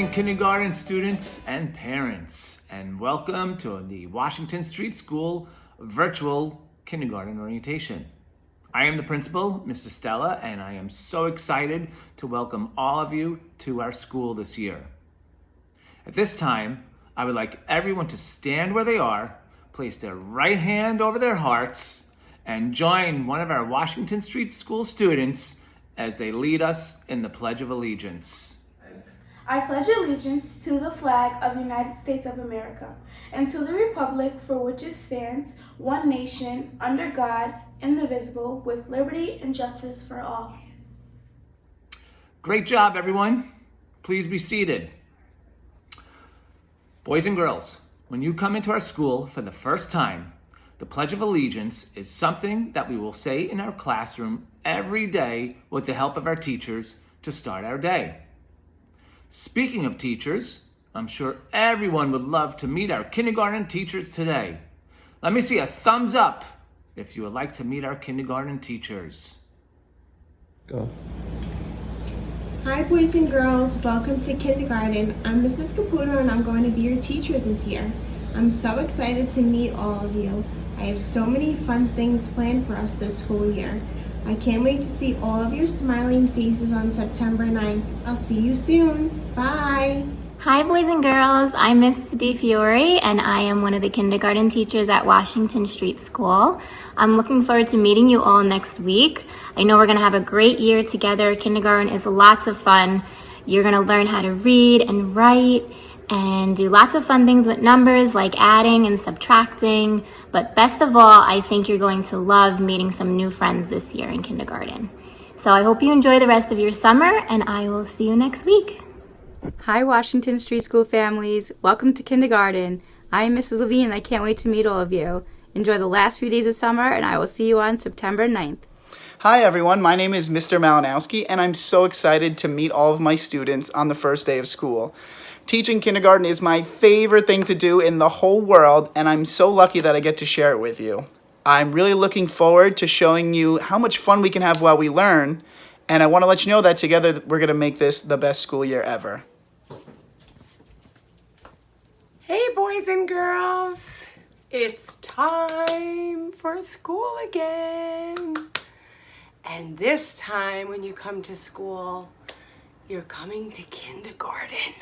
morning, kindergarten students and parents, and welcome to the Washington Street School virtual kindergarten orientation. I am the principal, Mr. Stella, and I am so excited to welcome all of you to our school this year. At this time, I would like everyone to stand where they are, place their right hand over their hearts, and join one of our Washington Street School students as they lead us in the Pledge of Allegiance. I pledge allegiance to the flag of the United States of America and to the republic for which it stands, one nation, under God, indivisible, with liberty and justice for all. Great job, everyone. Please be seated. Boys and girls, when you come into our school for the first time, the Pledge of Allegiance is something that we will say in our classroom every day with the help of our teachers to start our day. Speaking of teachers, I'm sure everyone would love to meet our kindergarten teachers today. Let me see a thumbs up if you would like to meet our kindergarten teachers. Go. Hi boys and girls, welcome to kindergarten. I'm Mrs. Caputo and I'm going to be your teacher this year. I'm so excited to meet all of you. I have so many fun things planned for us this school year. I can't wait to see all of your smiling faces on September 9th. I'll see you soon. Bye. Hi boys and girls, I'm Miss Fiore and I am one of the kindergarten teachers at Washington Street School. I'm looking forward to meeting you all next week. I know we're going to have a great year together. Kindergarten is lots of fun. You're going to learn how to read and write and do lots of fun things with numbers like adding and subtracting. But best of all, I think you're going to love meeting some new friends this year in kindergarten. So I hope you enjoy the rest of your summer and I will see you next week. Hi Washington Street School families, welcome to kindergarten. I am Mrs. Levine and I can't wait to meet all of you. Enjoy the last few days of summer and I will see you on September 9th. Hi everyone, my name is Mr. Malinowski and I'm so excited to meet all of my students on the first day of school. Teaching kindergarten is my favorite thing to do in the whole world and I'm so lucky that I get to share it with you. I'm really looking forward to showing you how much fun we can have while we learn, and I want to let you know that together we're going to make this the best school year ever. Hey boys and girls, it's time for school again. And this time when you come to school, you're coming to kindergarten.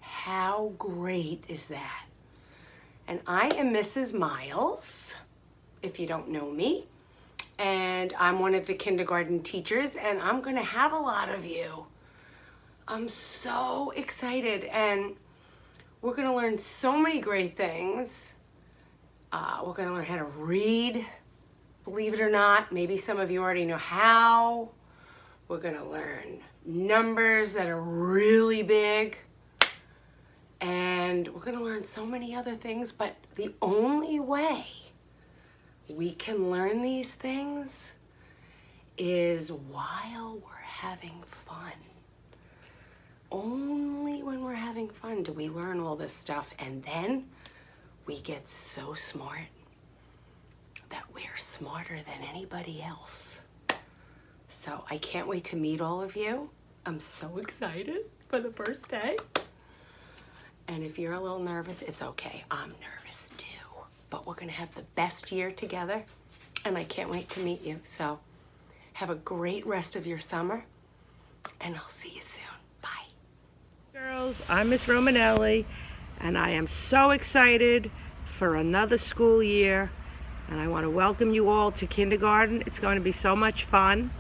How great is that? And I am Mrs. Miles, if you don't know me. And I'm one of the kindergarten teachers and I'm gonna have a lot of you. I'm so excited and we're gonna learn so many great things. We're gonna learn how to read, believe it or not. Maybe some of you already know how. We're gonna learn numbers that are really big. And we're gonna learn so many other things, but the only way we can learn these things is while we're having fun. Only when we're having fun do we learn all this stuff, and then we get so smart that we're smarter than anybody else. So I can't wait to meet all of you. I'm so excited for the first day. And if you're a little nervous, it's okay. I'm nervous too. But we're gonna have the best year together and I can't wait to meet you. So have a great rest of your summer and I'll see you soon. Bye. Girls, I'm Miss Romanelli and I am so excited for another school year and I want to welcome you all to kindergarten. It's going to be so much fun.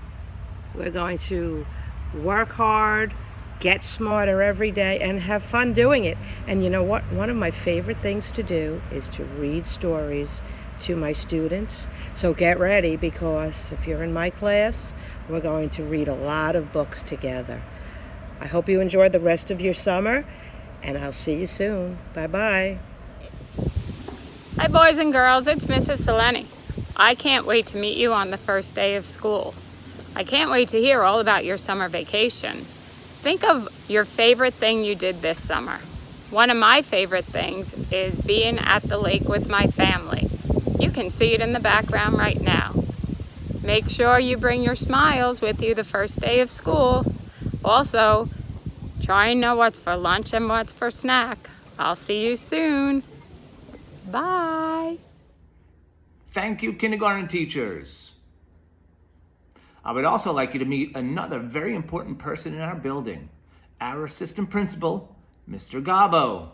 We're going to work hard, get smarter every day, and have fun doing it. And you know what? One of my favorite things to do is to read stories to my students. So get ready, because if you're in my class, we're going to read a lot of books together. I hope you enjoy the rest of your summer, and I'll see you soon. Bye-bye. Hi boys and girls, it's Mrs. Seleni. I can't wait to meet you on the first day of school. I can't wait to hear all about your summer vacation. Think of your favorite thing you did this summer. One of my favorite things is being at the lake with my family. You can see it in the background right now. Make sure you bring your smiles with you the first day of school. Also, Try and know what's for lunch and what's for snack. I'll see you soon. Bye. Thank you, kindergarten teachers. I would also like you to meet another very important person in our building, our assistant principal, Mr. Gabo.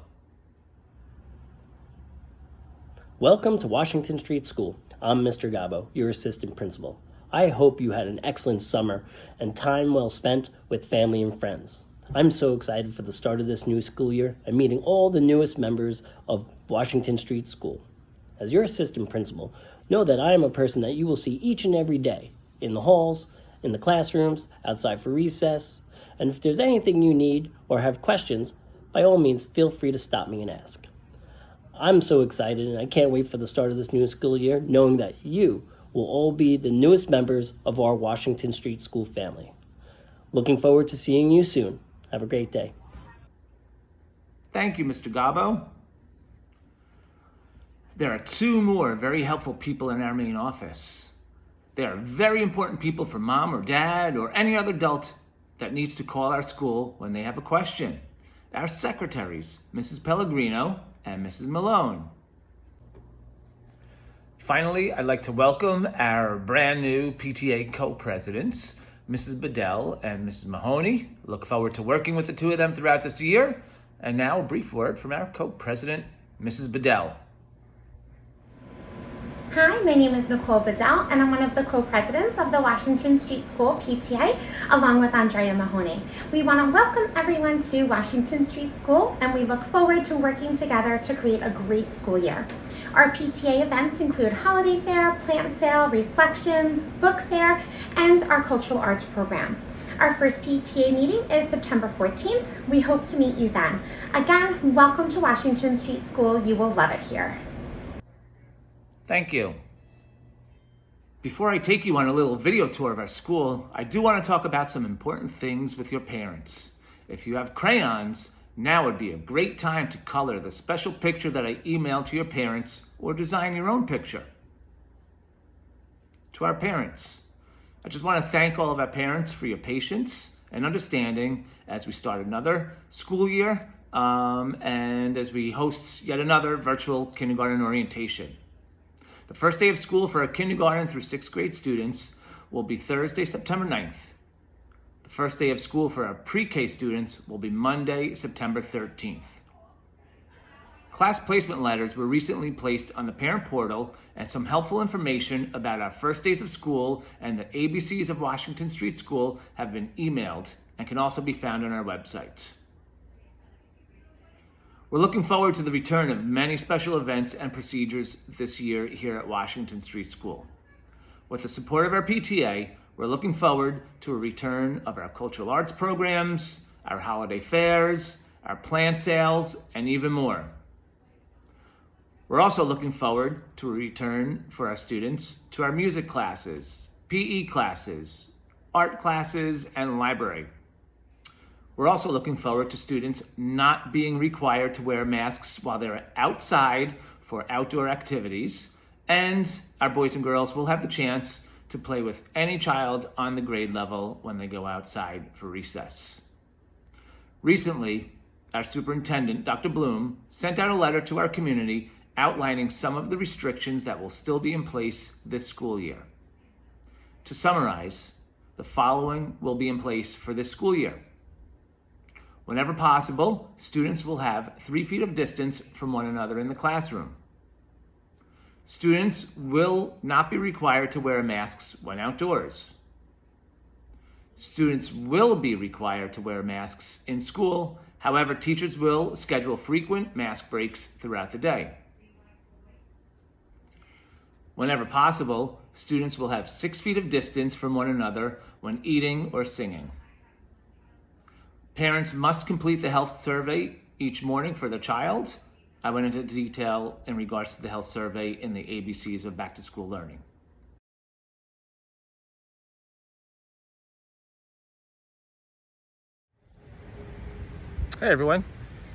Welcome to Washington Street School. I'm Mr. Gabo, your assistant principal. I hope you had an excellent summer and time well spent with family and friends. I'm so excited for the start of this new school year and meeting all the newest members of Washington Street School. As your assistant principal, know that I am a person that you will see each and every day in the halls, in the classrooms, outside for recess, and if there's anything you need or have questions, by all means, feel free to stop me and ask. I'm so excited and I can't wait for the start of this new school year, knowing that you will all be the newest members of our Washington Street School family. Looking forward to seeing you soon. Have a great day. Thank you, Mr. Gabo. There are two more very helpful people in our main office. They are very important people for mom or dad or any other adult that needs to call our school when they have a question. Our secretaries, Mrs. Pellegrino and Mrs. Malone. Finally, I'd like to welcome our brand new PTA co-presidents, Mrs. Bedell and Mrs. Mahoney. Look forward to working with the two of them throughout this year. And now a brief word from our co-president, Mrs. Bedell. Hi, my name is Nicole Bedell, and I'm one of the co-presidents of the Washington Street School PTA, along with Andrea Mahoney. We want to welcome everyone to Washington Street School, and we look forward to working together to create a great school year. Our PTA events include holiday fair, plant sale, reflections, book fair, and our cultural arts program. Our first PTA meeting is September 14th. We hope to meet you then. Again, welcome to Washington Street School. You will love it here. Thank you. Before I take you on a little video tour of our school, I do want to talk about some important things with your parents. If you have crayons, now would be a great time to color the special picture that I emailed to your parents or design your own picture. To our parents, I just want to thank all of our parents for your patience and understanding as we start another school year and as we host yet another virtual kindergarten orientation. The first day of school for our kindergarten through 6th grade students will be Thursday, September 9th. The first day of school for our pre-K students will be Monday, September 13th. Class placement letters were recently placed on the parent portal, and some helpful information about our first days of school and the ABCs of Washington Street School have been emailed and can also be found on our website. We're looking forward to the return of many special events and procedures this year here at Washington Street School. With the support of our PTA, we're looking forward to a return of our cultural arts programs, our holiday fairs, our plant sales, and even more. We're also looking forward to a return for our students to our music classes, PE classes, art classes, and library. We're also looking forward to students not being required to wear masks while they're outside for outdoor activities, and our boys and girls will have the chance to play with any child on the grade level when they go outside for recess. Recently, our superintendent, Dr. Bloom, sent out a letter to our community outlining some of the restrictions that will still be in place this school year. To summarize, the following will be in place for this school year. Whenever possible, students will have 3 feet of distance from one another in the classroom. Students will not be required to wear masks when outdoors. Students will be required to wear masks in school. However, teachers will schedule frequent mask breaks throughout the day. Whenever possible, students will have 6 feet of distance from one another when eating or singing. Parents must complete the health survey each morning for their child. I went into detail in regards to the health survey in the ABCs of back to school learning. Hey everyone,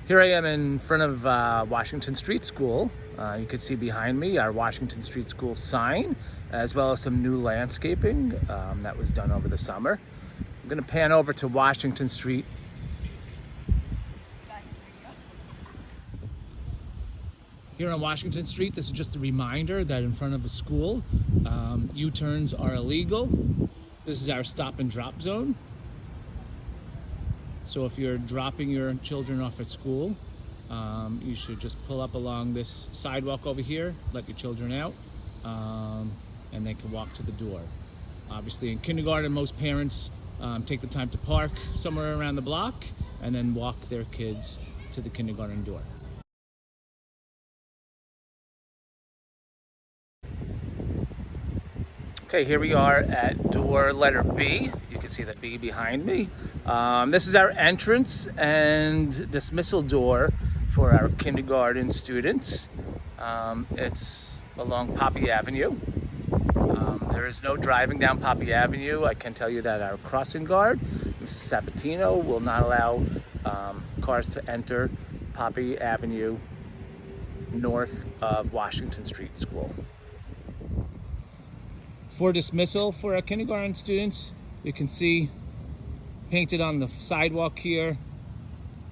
here I am in front of Washington Street School. You can see behind me our Washington Street School sign, as well as some new landscaping that was done over the summer. I'm going to pan over to Washington Street Here on Washington Street, this is just a reminder that in front of the school, U-turns are illegal. This is our stop and drop zone. So if you're dropping your children off at school, you should just pull up along this sidewalk over here, let your children out, and they can walk to the door. Obviously in kindergarten, most parents take the time to park somewhere around the block and then walk their kids to the kindergarten door. Okay, here we are at door letter B. You can see the B behind me. This is our entrance and dismissal door for our kindergarten students. It's along Poppy Avenue. There is no driving down Poppy Avenue. I can tell you that our crossing guard, Mrs. Sabatino, will not allow cars to enter Poppy Avenue north of Washington Street School. For dismissal for our kindergarten students, you can see painted on the sidewalk here,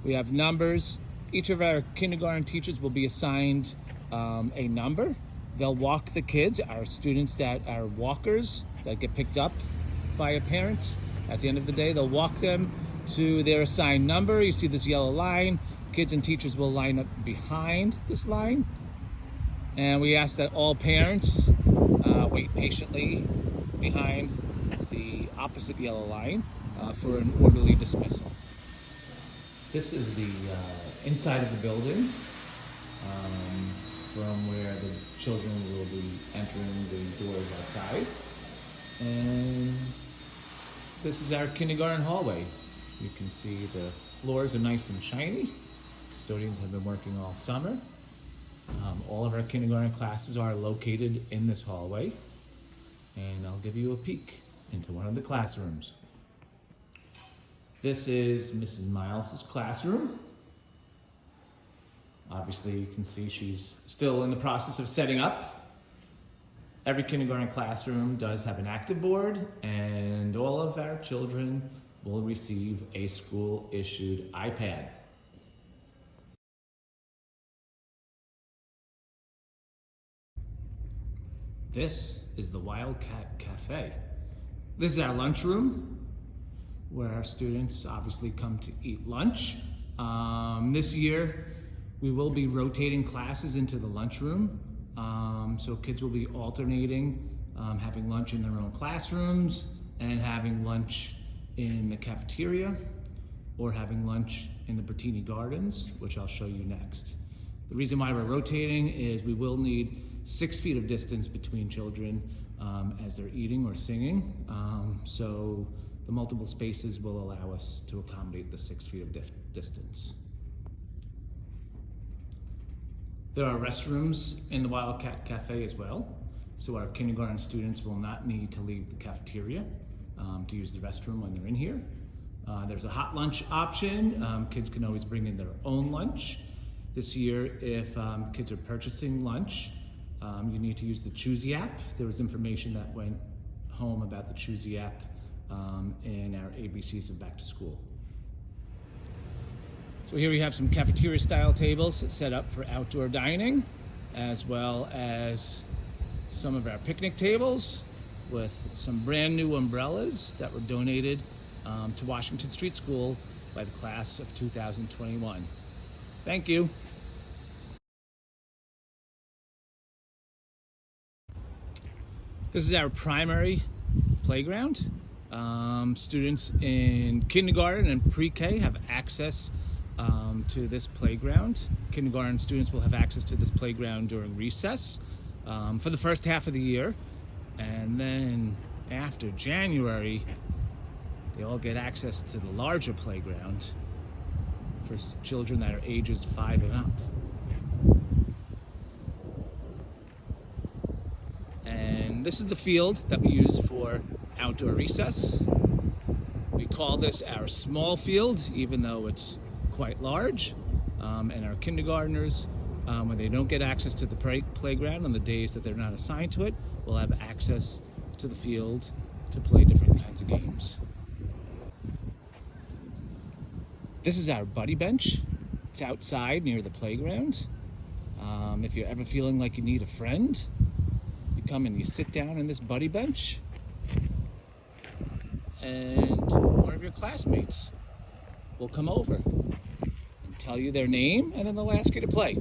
we have numbers. Each of our kindergarten teachers will be assigned a number. They'll walk the kids, our students that are walkers, that get picked up by a parent. At the end of the day, they'll walk them to their assigned number. You see this yellow line. Kids and teachers will line up behind this line. And we ask that all parents wait patiently behind the opposite yellow line for an orderly dismissal. This is the inside of the building from where the children will be entering the doors outside. And this is our kindergarten hallway. You can see the floors are nice and shiny. Custodians have been working all summer. All of our kindergarten classes are located in this hallway, and I'll give you a peek into one of the classrooms. This is Mrs. Miles's classroom. Obviously, you can see she's still in the process of setting up. Every kindergarten classroom does have an active board, and all of our children will receive a school-issued iPad. This is the Wildcat Cafe. This is our lunchroom, where our students obviously come to eat lunch. This year, we will be rotating classes into the lunchroom. So kids will be alternating, having lunch in their own classrooms and having lunch in the cafeteria, or having lunch in the Bertini Gardens, which I'll show you next. The reason why we're rotating is we will need 6 feet of distance between children as they're eating or singing. So the multiple spaces will allow us to accommodate the 6 feet of distance. There are restrooms in the Wildcat Cafe as well. So our kindergarten students will not need to leave the cafeteria to use the restroom when they're in here. There's a hot lunch option. Kids can always bring in their own lunch. This year, if kids are purchasing lunch, you need to use the Choosy app. There was information that went home about the Choosy app in our ABCs of back to school. So here we have some cafeteria style tables set up for outdoor dining, as well as some of our picnic tables with some brand new umbrellas that were donated to Washington Street School by the class of 2021. Thank you. This is our primary playground. Students in kindergarten and pre-K have access to this playground. Kindergarten students will have access to this playground during recess for the first half of the year. And then after January, they all get access to the larger playground for children that are ages 5 and up. And this is the field that we use for outdoor recess. We call this our small field, even though it's quite large. And our kindergartners, when they don't get access to the playground on the days that they're not assigned to it, will have access to the field to play different kinds of games. This is our buddy bench. It's outside near the playground. If you're ever feeling like you need a friend, you come and you sit down in this buddy bench, and one of your classmates will come over and tell you their name, and then they'll ask you to play.